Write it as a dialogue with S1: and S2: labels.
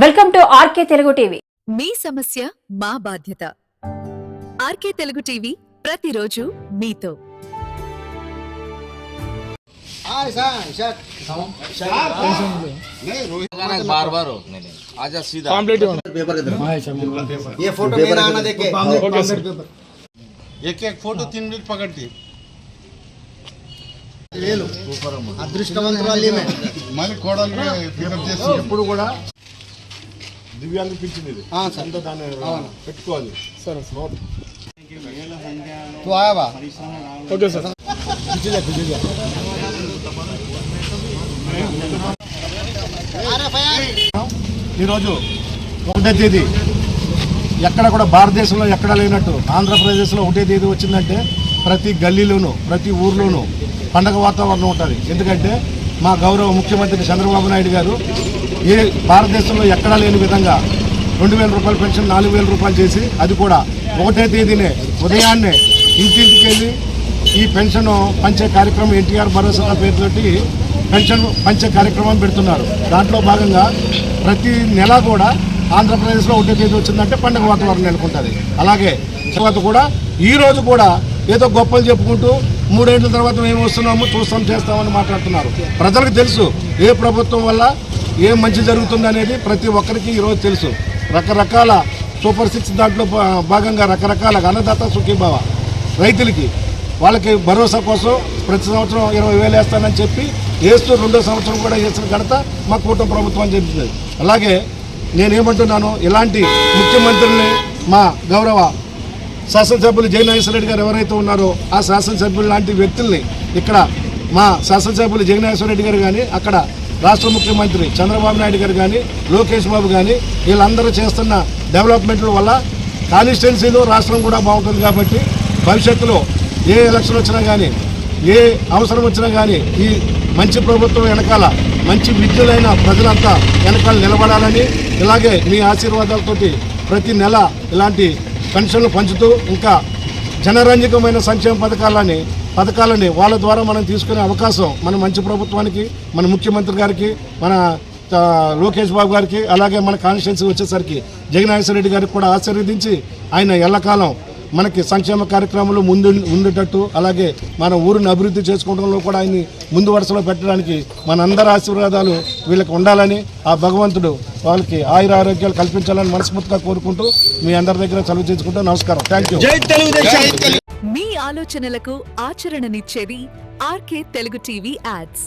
S1: Welcome to RK Telugu TV.
S2: మీ సమస్య మా బాధ్యత. ఆర్కే తెలుగు టీవీ ప్రతిరోజు మీతో.
S3: बार-बार आजा सीधा
S4: ये फोटो मेरा आना देखे
S3: एक एक फोटो 3 मिनट पकड़ती
S4: ले लो అదృష్టవంతురాలి
S3: మళ్ళీ కోడలు పికప్ చేసి ఎప్పుడు కూడా దివ్యాంగ పింఛన్ ఇది సొంత దాన్ని పెట్టుకోవాలి సరే
S4: तू आया बा
S3: ఓకే సార్ ఈరోజు 1వ తేదీ ఎక్కడ కూడా భారతదేశంలో ఎక్కడ లేనట్టు ఆంధ్రప్రదేశ్లో 1వ తేదీ వచ్చిందంటే ప్రతి గల్లీలోనూ ప్రతి ఊర్లోనూ పండగ వాతావరణం ఉంటుంది. ఎందుకంటే మా గౌరవ ముఖ్యమంత్రి చంద్రబాబు నాయుడు గారు ఏ భారతదేశంలో ఎక్కడా లేని విధంగా 2000 రూపాయల పెన్షన్ 4000 రూపాయలు చేసి అది కూడా 1వ తేదీనే ఉదయాన్నే ఇంటింటికి వెళ్ళి ఈ పెన్షన్ పంచే కార్యక్రమం ఎన్టీఆర్ భరోసా పేరుతోటి పెన్షన్ పంచే కార్యక్రమం పెడుతున్నారు. దాంట్లో భాగంగా ప్రతి నెల కూడా ఆంధ్రప్రదేశ్లో 1వ తేదీ వచ్చిందంటే పండుగ వాతావరణం నెలకొంటుంది. అలాగే తర్వాత కూడా ఈరోజు కూడా ఏదో గొప్పలు చెప్పుకుంటూ 3 ఏళ్ల తర్వాత మేము వస్తున్నాము చూస్తాం చేస్తామని మాట్లాడుతున్నారు. ప్రజలకు తెలుసు ఏ ప్రభుత్వం వల్ల ఏం మంచి జరుగుతుంది అనేది ప్రతి ఒక్కరికి ఈరోజు తెలుసు. రకరకాల సూపర్ 6 దాంట్లో భాగంగా రకరకాల అన్నదాత సుఖీభావ రైతులకి వాళ్ళకి భరోసా కోసం ప్రతి సంవత్సరం 20,000 వేస్తానని చెప్పి వేస్తూ 2వ సంవత్సరం కూడా వేసిన ఘనత మా కూటమి ప్రభుత్వం చెప్తుంది. అలాగే నేనేమంటున్నాను, ఇలాంటి ముఖ్యమంత్రిని మా గౌరవ శాసనసభ్యులు జగన్మోహన్ రెడ్డి గారు ఎవరైతే ఉన్నారో ఆ శాసనసభ్యులు లాంటి వ్యక్తుల్ని ఇక్కడ మా శాసనసభ్యులు జగన్మోహన్ రెడ్డి గారు కానీ అక్కడ రాష్ట్ర ముఖ్యమంత్రి చంద్రబాబు నాయుడు గారు కానీ లోకేష్ బాబు కానీ వీళ్ళందరూ చేస్తున్న డెవలప్మెంట్ల వల్ల కాన్స్టిట్యున్సీలో రాష్ట్రం కూడా బాగుంటుంది. కాబట్టి భవిష్యత్తులో ఏ ఎలక్షన్ వచ్చినా కానీ ఏ అవసరం వచ్చినా కానీ ఈ మంచి ప్రభుత్వం వెనకాల మంచి విద్యులైన ప్రజలంతా వెనకాల నిలబడాలని, ఇలాగే మీ ఆశీర్వాదాలతోటి ప్రతి నెల ఇలాంటి పెన్షన్లు పంచుతూ ఇంకా జనరంజకమైన సంక్షేమ పథకాలని వాళ్ళ ద్వారా మనం తీసుకునే అవకాశం మన మంచి ప్రభుత్వానికి, మన ముఖ్యమంత్రి గారికి, మన లోకేష్ బాబు గారికి, అలాగే మన కాన్స్టిట్యున్సీ వచ్చేసరికి జగన్మోహన్ రెడ్డి గారికి కూడా ఆశీర్వదించి ఆయన ఎల్లకాలం మనకి సంక్షేమ కార్యక్రమాలు ఉండేటట్టు, అలాగే మన ఊరిని అభివృద్ధి చేసుకోవడంలో కూడా ఆయన్ని ముందు వరుసలో పెట్టడానికి మనందరి ఆశీర్వాదాలు వీళ్ళకి ఉండాలని ఆ భగవంతుడు వాళ్ళకి ఆయుర ఆరోగ్యాలు కల్పించాలని మనస్ఫూర్తిగా కోరుకుంటూ మీ అందరి దగ్గర సెలవు చేసుకుంటూ నమస్కారం. Thank you.
S2: మీ ఆలోచనలకు ఆచరణనిచ్చేది ఆర్కే తెలుగు టీవీ యాడ్స్.